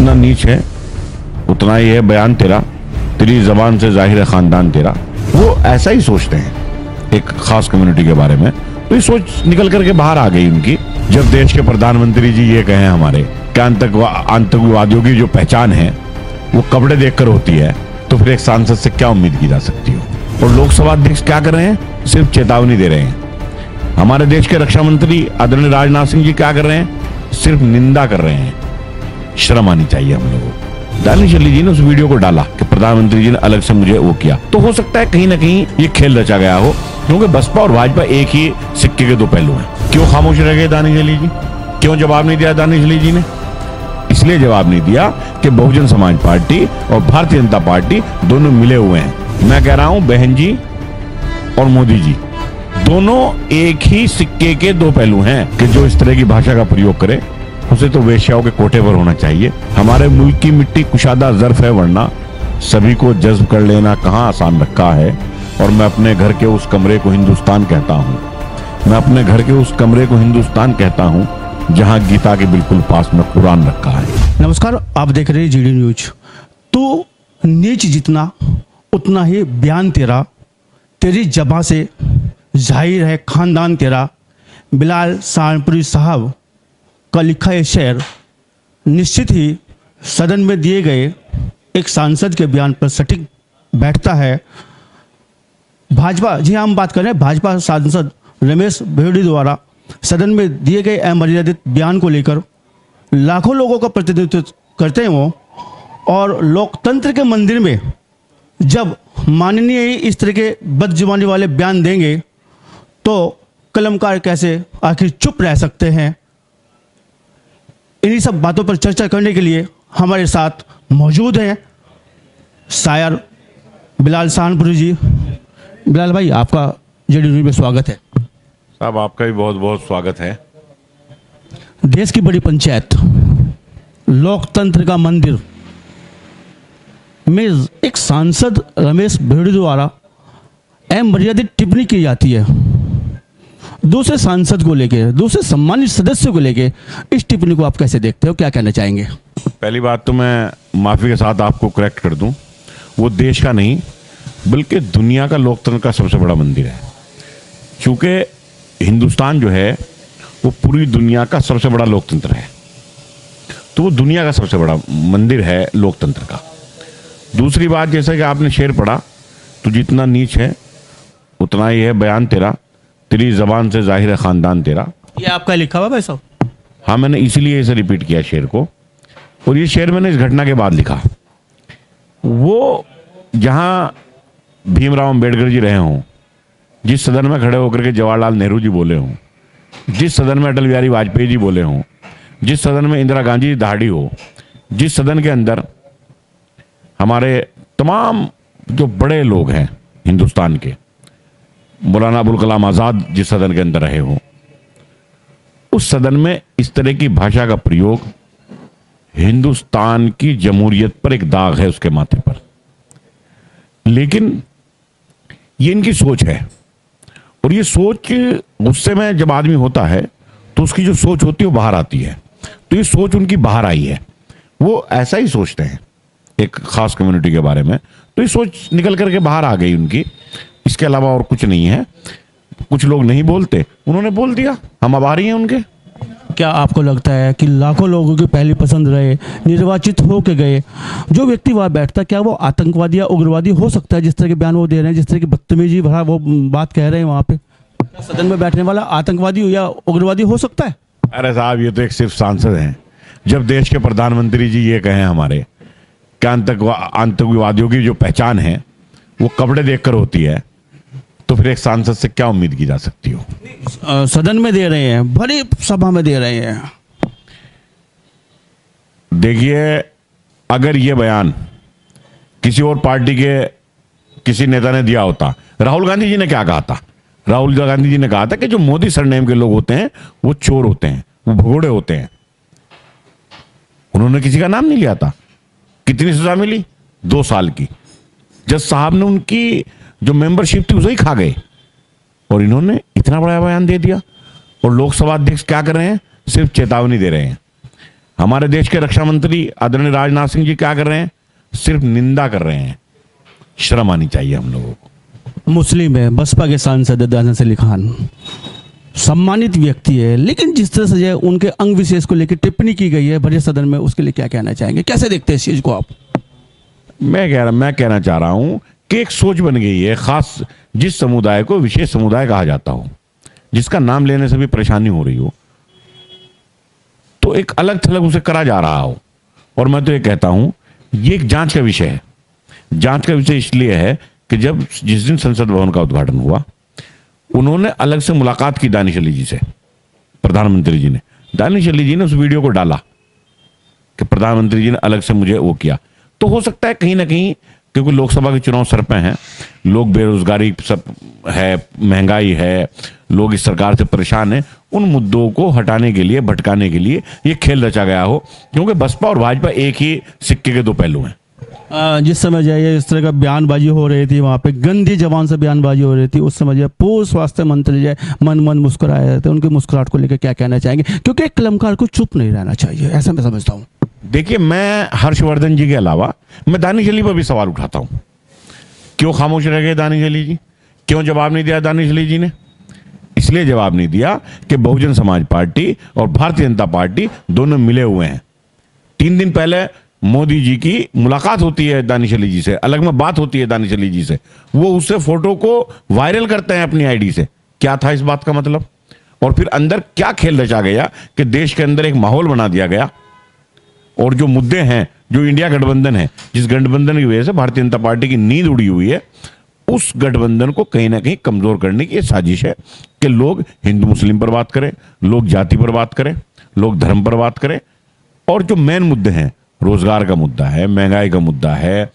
जितना नीच है उतना ही है बयान तेरा, तेरी जबान से जाहिर है खानदान तेरा। वो ऐसा ही सोचते हैं एक खास कम्युनिटी के बारे में। तो ये सोच निकल करके बाहर आ गई उनकी, जब देश के प्रधानमंत्री जी ये कहें हमारे कि आतंकवादियों की जो पहचान है वो कपड़े देखकर होती है, तो फिर एक सांसद से क्या उम्मीद की जा सकती हो। और लोकसभा अध्यक्ष क्या कर रहे हैं? सिर्फ चेतावनी दे रहे हैं। हमारे देश के रक्षा मंत्री आदरणीय राजनाथ सिंह जी क्या कर रहे हैं? सिर्फ निंदा कर रहे हैं। शर्म आनी चाहिए हम लोगों को। दानिश अली जी ने उस वीडियो को डाला कि प्रधानमंत्री जी ने अलग से मुझे वो किया, तो हो सकता है कहीं ना कहीं ये खेल रचा गया हो, क्योंकि बसपा और भाजपा एक ही सिक्के के दो पहलू हैं। क्यों खामोश रह गए दानिश अली जी? क्यों जवाब नहीं दिया दानिश अली जी ने? इसलिए जवाब नहीं दिया कि बहुजन समाज पार्टी और भारतीय जनता पार्टी दोनों मिले हुए हैं। मैं कह रहा हूं बहन जी और मोदी जी दोनों एक ही सिक्के के दो पहलू हैं, कि जो इस तरह की भाषा का प्रयोग करे उसे तो वेश्याओं के कोठे पर होना चाहिए। हमारे मुल्क की मिट्टी कुशादा ज़र्फ है, वरना सभी को जज्ब कर लेना कहाँ आसान रखा है। और मैं अपने घर के उस कमरे को हिंदुस्तान कहता हूँ, मैं अपने घर के उस कमरे को हिंदुस्तान कहता हूँ जहाँ गीता के बिल्कुल पास में कुरान रखा है। नमस्कार, आप देख रहे हैं जीडी न्यूज। तो नीच जितना उतना ही बयान तेरा, तेरी जबां से जाहिर है खानदान तेरा। बिलाल सहारनपुरी साहब का लिखा ये शेर निश्चित ही सदन में दिए गए एक सांसद के बयान पर सटीक बैठता है। भाजपा, जी हम बात करें भाजपा सांसद रमेश भेड़ी द्वारा सदन में दिए गए अमर्यादित बयान को लेकर लाखों लोगों का प्रतिनिधित्व करते हैं वो, और लोकतंत्र के मंदिर में जब माननीय इस तरह के बदजुबानी वाले बयान देंगे तो कलमकार कैसे आखिर चुप रह सकते हैं। इन्हीं सब बातों पर चर्चा करने के लिए हमारे साथ मौजूद हैं शायर बिलाल सहारनपुरी जी। बिलाल भाई, आपका जेडी न्यूज में स्वागत है। साहब आपका भी बहुत बहुत स्वागत है। देश की बड़ी पंचायत लोकतंत्र का मंदिर में एक सांसद रमेश भेड़ी द्वारा अमर्यादित टिप्पणी की जाती है दूसरे सांसद को लेके, दूसरे सम्मानित सदस्य को लेके। इस टिप्पणी को आप कैसे देखते हो, क्या कहना चाहेंगे? पहली बात तो मैं माफ़ी के साथ आपको करेक्ट कर दूं, वो देश का नहीं बल्कि दुनिया का लोकतंत्र का सबसे बड़ा मंदिर है। क्योंकि हिंदुस्तान जो है वो पूरी दुनिया का सबसे बड़ा लोकतंत्र है, तो वो दुनिया का सबसे बड़ा मंदिर है लोकतंत्र का। दूसरी बात, जैसा कि आपने शेर पढ़ा, तो जितना नीच है उतना ही है बयान तेरा, तेरी जबान से जाहिर है खानदान तेरा। ये आपका लिखा हुआ भाई साहब? हाँ, मैंने इसीलिए इसे रिपीट किया शेर को। और ये शेर मैंने इस घटना के बाद लिखा। वो जहाँ भीमराव अंबेडकर जी रहे हों, जिस सदन में खड़े होकर के जवाहरलाल नेहरू जी बोले हों, जिस सदन में अटल बिहारी वाजपेयी जी बोले हों, जिस सदन में इंदिरा गांधी जी दहाड़ी हो, जिस सदन के अंदर हमारे तमाम जो बड़े लोग हैं हिंदुस्तान के, मौलाना अबुल कलाम आज़ाद जिस सदन के अंदर रहे हों, उस सदन में इस तरह की भाषा का प्रयोग हिंदुस्तान की जमहूरियत पर एक दाग है उसके माथे पर। लेकिन ये इनकी सोच है, और ये सोच गुस्से में जब आदमी होता है तो उसकी जो सोच होती है वो बाहर आती है। तो ये सोच उनकी बाहर आई है, वो ऐसा ही सोचते हैं एक खास कम्युनिटी के बारे में। तो ये सोच निकल करके बाहर आ गई उनकी, इसके अलावा और कुछ नहीं है। कुछ लोग नहीं बोलते, उन्होंने बोल दिया, हम आभारी हैं उनके। क्या आपको लगता है कि लाखों लोगों की पहली पसंद रहे, निर्वाचित होके गए जो व्यक्ति वहाँ बैठता, क्या वो आतंकवादी या उग्रवादी हो सकता है? जिस तरह के बयान वो दे रहे हैं, जिस तरह की बदतमीजी भरा वो बात कह रहे हैं वहाँ पे, क्या सदन में बैठने वाला आतंकवादी या उग्रवादी हो सकता है? अरे साहब, ये तो एक सिर्फ सांसद हैं। जब देश के प्रधानमंत्री जी ये कहें हमारे कि आतंकवादियों की जो पहचान है वो कपड़े देखकर होती है, तो फिर एक सांसद से क्या उम्मीद की जा सकती हो। सदन में दे रहे हैं, बड़ी सभा में दे रहे हैं। देखिए, अगर ये बयान किसी और पार्टी के किसी नेता ने दिया होता, राहुल गांधी जी ने क्या कहा था? राहुल गांधी जी ने कहा था कि जो मोदी सरनेम के लोग होते हैं वो चोर होते हैं, वो भगोड़े होते हैं। उन्होंने किसी का नाम नहीं लिया था। कितनी सजा मिली? 2 साल की। जज साहब ने उनकी जो मेंबरशिप थी उसे ही खा गए, और इन्होंने इतना बड़ा बयान दे दिया। और लोकसभा अध्यक्ष क्या कर रहे हैं? सिर्फ चेतावनी दे रहे हैं। हमारे देश के रक्षा मंत्री आदरणीय राजनाथ सिंह जी क्या कर रहे हैं? सिर्फ निंदा कर रहे हैं। शर्म आनी चाहिए हम लोगों को। मुस्लिम है, बसपा के सांसद दानिश अली खान सम्मानित व्यक्ति है, लेकिन जिस तरह से जो है उनके अंग विशेष को लेकर टिप्पणी की गई है बजट सदन में, उसके लिए क्या कहना चाहेंगे? कैसे देखते हैं इस चीज को आप? मैं कहना चाह रहा हूं कि एक सोच बन गई है, खास जिस समुदाय को विशेष समुदाय कहा जाता हो, जिसका नाम लेने से भी परेशानी हो रही हो, तो एक अलग थलग उसे करा जा रहा हो। और मैं तो ये कहता हूं ये एक जांच का विषय है। जांच का विषय इसलिए है कि जिस दिन संसद भवन का उद्घाटन हुआ, उन्होंने अलग से मुलाकात की दानिश अली जी से, प्रधानमंत्री जी ने। दानिश अली जी ने उस वीडियो को डाला कि प्रधानमंत्री जी ने अलग से मुझे वो किया। तो हो सकता है कहीं ना कहीं, क्योंकि लोकसभा के चुनाव सर पे हैं, लोग बेरोजगारी सब है, महंगाई है, लोग इस सरकार से परेशान हैं, उन मुद्दों को हटाने के लिए, भटकाने के लिए ये खेल रचा गया हो। क्योंकि बसपा और भाजपा एक ही सिक्के के दो पहलू हैं। जिस समय जाइए इस तरह का बयानबाजी हो रही थी, वहाँ पे गंदी जबान से बयानबाजी हो रही थी, उस समय जो पूर्व स्वास्थ्य मंत्री जो मन मुस्कुराए रहे थे, उनकी मुस्कुराहट को लेकर क्या कहना चाहेंगे? क्योंकि एक कलमकार को चुप नहीं रहना चाहिए, ऐसा मैं समझता हूँ। देखिए, मैं हर्षवर्धन जी के अलावा मैं दानिश अली पर भी सवाल उठाता हूं। क्यों खामोश रह गए दानिश अली जी? क्यों जवाब नहीं दिया दानिश अली जी ने? इसलिए जवाब नहीं दिया कि बहुजन समाज पार्टी और भारतीय जनता पार्टी दोनों मिले हुए हैं। 3 दिन पहले मोदी जी की मुलाकात होती है दानिश अली जी से, अलग में बात होती है दानिश अली जी से, वो उससे फोटो को वायरल करते हैं अपनी आईडी से। क्या था इस बात का मतलब? और फिर अंदर क्या खेल रचा गया कि देश के अंदर एक माहौल बना दिया गया, और जो मुद्दे हैं, जो इंडिया गठबंधन है, जिस गठबंधन की वजह से भारतीय जनता पार्टी की नींद उड़ी हुई है, उस गठबंधन को कहीं ना कहीं कमजोर करने की ये साजिश है कि लोग हिंदू मुस्लिम पर बात करें, लोग जाति पर बात करें, लोग धर्म पर बात करें, और जो मेन मुद्दे हैं, रोजगार का मुद्दा है, महंगाई का मुद्दा है,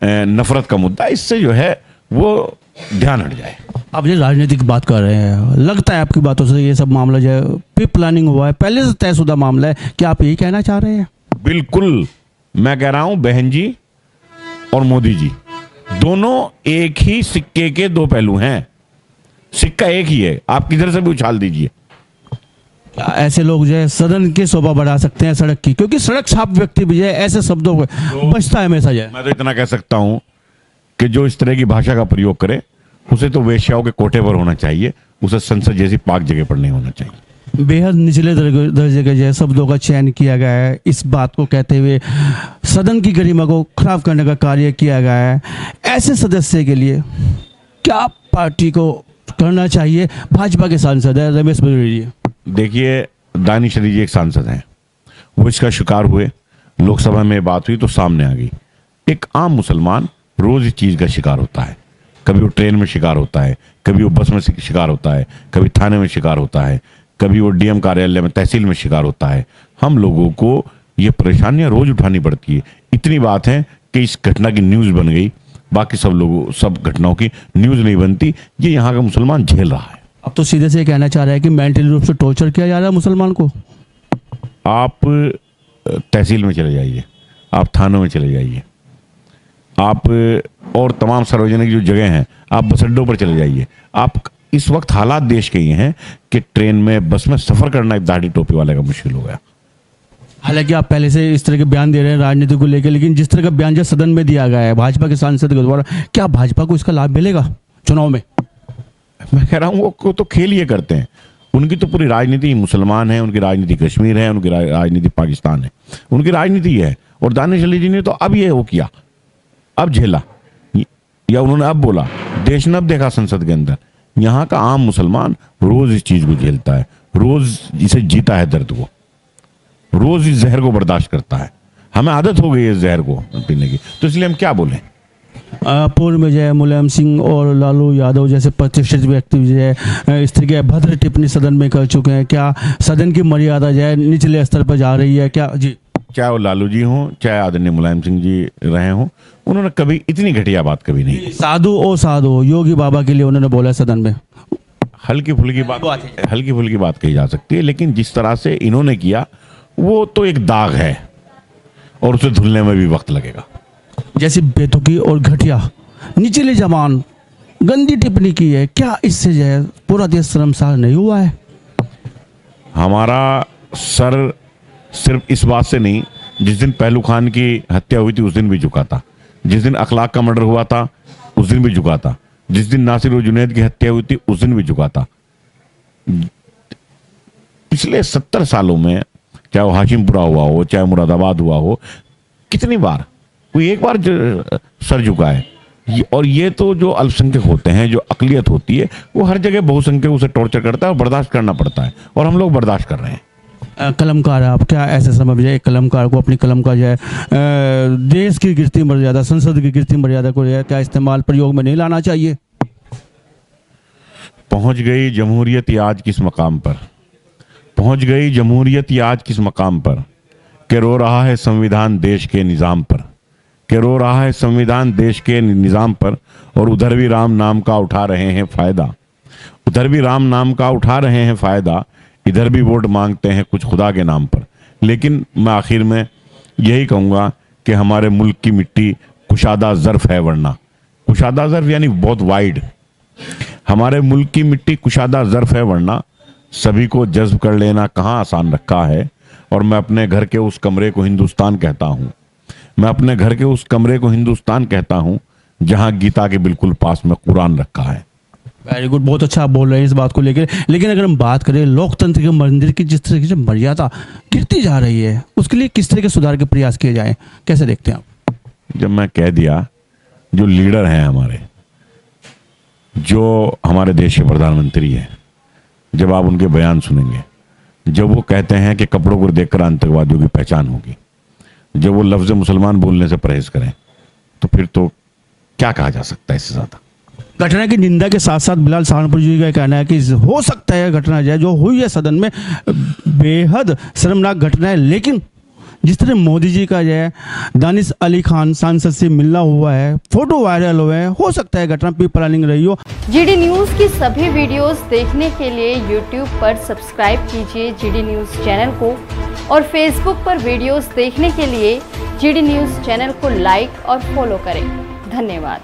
नफरत का मुद्दा, इससे जो है वो ध्यान हट जाए। आप ये राजनीतिक बात कर रहे हैं, लगता है आपकी बातों से ये सब मामला जो है प्री प्लानिंग हुआ है, पहले से तयशुदा मामला है, क्या आप यही कहना चाह रहे हैं? बिल्कुल, मैं कह रहा हूं बहन जी और मोदी जी दोनों एक ही सिक्के के दो पहलू हैं। सिक्का एक ही है, आप किधर से भी उछाल दीजिए। क्या ऐसे लोग जो है सदन की शोभा बढ़ा सकते हैं सड़क की? क्योंकि सड़क छाप व्यक्ति भी जो है ऐसे शब्दों को बचता है हमेशा। जो मैं तो इतना कह सकता हूं कि जो इस तरह की भाषा का प्रयोग करे, उसे तो वेश्याओं के कोठे पर होना चाहिए, उसे संसद जैसी पाक जगह पर नहीं होना चाहिए। बेहद निचले दर्जे के जो है शब्दों का चयन किया गया है, इस बात को कहते हुए सदन की गरिमा को खराब करने का कार्य किया गया है। ऐसे सदस्य के लिए क्या पार्टी को करना चाहिए? भाजपा के सांसद है रमेश बगेड़ी जी। देखिए, दानिश अली जी एक सांसद हैं, वो इसका शिकार हुए, लोकसभा में बात हुई तो सामने आ गई। एक आम मुसलमान रोज इस चीज का शिकार होता है। कभी वो ट्रेन में शिकार होता है, कभी वो बस में शिकार होता है, कभी थाने में शिकार होता है, कभी वो डीएम कार्यालय में, तहसील में शिकार होता है। हम लोगों को ये परेशानियां रोज उठानी पड़ती है। इतनी बात है कि इस घटना की न्यूज़ बन गई, बाकी सब घटनाओं की न्यूज़ नहीं बनती। ये यहाँ का मुसलमान झेल रहा है। अब तो सीधे से कहना चाह रहा है कि मेंटली रूप से टॉर्चर किया जा रहा है मुसलमान को। आप तहसील में चले जाइए, आप थानों में चले जाइए, आप और तमाम सार्वजनिक जो जगह हैं, आप बस अड्डों पर चले जाइए। आप इस वक्त हालात देश के ये हैं कि ट्रेन में, बस में सफर करना एक दाढ़ी टोपी वाले का मुश्किल हो गया। हालांकि आप पहले से इस तरह के बयान दे रहे हैं राजनीति को लेकर, लेकिन जिस तरह का बयान जो सदन में दिया गया है भाजपा के सांसद के द्वारा, क्या भाजपा को इसका लाभ मिलेगा चुनाव में? मैं कह रहा हूँ वो तो खेल ये करते हैं। उनकी तो पूरी राजनीति मुसलमान है, उनकी राजनीति कश्मीर है, उनकी राजनीति पाकिस्तान है, उनकी राजनीति है। और दानिश अली जी ने तो अब ये वो किया, अब झेला, या उन्होंने अब बोला। देश ने अब देखा संसद के अंदर, यहाँ का आम मुसलमान रोज इस चीज को झेलता है, रोज इसे जीता है, दर्द को, रोज इस जहर को बर्दाश्त करता है। हमें आदत हो गई है इस जहर को पीने की, तो इसलिए हम क्या बोलें। पूर्व में जो है मुलायम सिंह और लालू यादव जैसे प्रतिष्ठित व्यक्ति जो है इस तरह के भद्र टिप्पणी सदन में कर चुके हैं। क्या सदन की मर्यादा जो है निचले स्तर पर जा रही है क्या? जी, चाहे वो लालू जी हों, चाहे आदरणीय मुलायम सिंह जी रहे हों, उन्होंने कभी इतनी घटिया बात कभी नहीं की। साधु योगी बाबा के लिए उन्होंने बोला सदन में। हल्की फुल्की बात कही जा सकती है, लेकिन जिस तरह से इन्होंने किया वो तो एक दाग है और उसे धुलने में भी वक्त लगेगा। जैसी बेतुकी और घटिया निचली जबान गंदी टिप्पणी की है, क्या इससे जो है पूरा देश शर्मसार नहीं हुआ है? हमारा सर सिर्फ इस बात से नहीं, जिस दिन पहलू खान की हत्या हुई थी उस दिन भी झुका था, जिस दिन अखलाक का मर्डर हुआ था उस दिन भी झुका था, जिस दिन नासिर और जुनैद की हत्या हुई थी उस दिन भी झुका था। पिछले 70 सालों में, चाहे वो हाशिमपुरा हुआ हो, चाहे मुरादाबाद हुआ हो, कितनी बार कोई एक बार सर झुका है? और ये तो जो अल्पसंख्यक होते हैं, जो अकलियत होती है, वो हर जगह बहुसंख्यक उसे टॉर्चर करता है और बर्दाश्त करना पड़ता है, और हम लोग बर्दाश्त कर रहे हैं। कलमकार, आप क्या ऐसे समझ जाए कलमकार को अपनी कलम का जो है देश की गिरती मर्यादा, संसद की गिरती मर्यादा को क्या इस्तेमाल प्रयोग में नहीं लाना चाहिए? पहुंच गई जमहूरियत आज किस मकाम पर, पहुंच गई जमहूरियत आज किस मकाम पर, कि रो रहा है संविधान देश के निज़ाम पर, कि रो रहा है संविधान देश के निज़ाम पर, और उधर भी राम नाम का उठा रहे हैं फ़ायदा, उधर भी राम नाम का उठा रहे हैं फ़ायदा, इधर भी वोट मांगते हैं कुछ खुदा के नाम पर। लेकिन मैं आखिर में यही कहूँगा कि हमारे मुल्क की मिट्टी कुशादा ज़र्फ़ है, वरना कुशादा ज़र्फ़ यानी बहुत वाइड, हमारे मुल्क की मिट्टी कुशादा ज़र्फ़ है, वरना सभी को जज्ब कर लेना कहाँ आसान रखा है। और मैं अपने घर के उस कमरे को हिंदुस्तान कहता हूँ, मैं अपने घर के उस कमरे को हिंदुस्तान कहता हूँ जहाँ गीता के बिल्कुल पास में कुरान रखा है। वेरी गुड, बहुत अच्छा आप बोल रहे हैं इस बात को लेकर। लेकिन अगर हम बात करें लोकतंत्र के मंदिर की जिस तरीके से मर्यादा गिरती जा रही है, उसके लिए किस तरह के सुधार के प्रयास किए जाएं, कैसे देखते हैं आप? जब मैं कह दिया, जो लीडर हैं हमारे, जो हमारे देश के प्रधानमंत्री हैं, जब आप उनके बयान सुनेंगे, जब वो कहते हैं कि कपड़ों को देखकर आतंकवादियों की पहचान होगी, जब वो लफ्ज़ मुसलमान बोलने से परहेज करें, तो फिर तो क्या कहा जा सकता है इससे ज़्यादा। घटना की निंदा के साथ साथ बिलाल सहारनपुर जी का कहना है कि हो सकता है घटना जो हुई है सदन में बेहद शर्मनाक घटना है, लेकिन जिस तरह मोदी जी का जो है दानिश अली खान सांसद से मिलना हुआ है, फोटो वायरल हुए हैं, हो सकता है घटना प्री प्लानिंग रही हो। जीडी न्यूज की सभी वीडियोस देखने के लिए यूट्यूब पर सब्सक्राइब कीजिए जीडी न्यूज चैनल को, और फेसबुक पर वीडियोस देखने के लिए जीडी न्यूज चैनल को लाइक और फॉलो करें। धन्यवाद।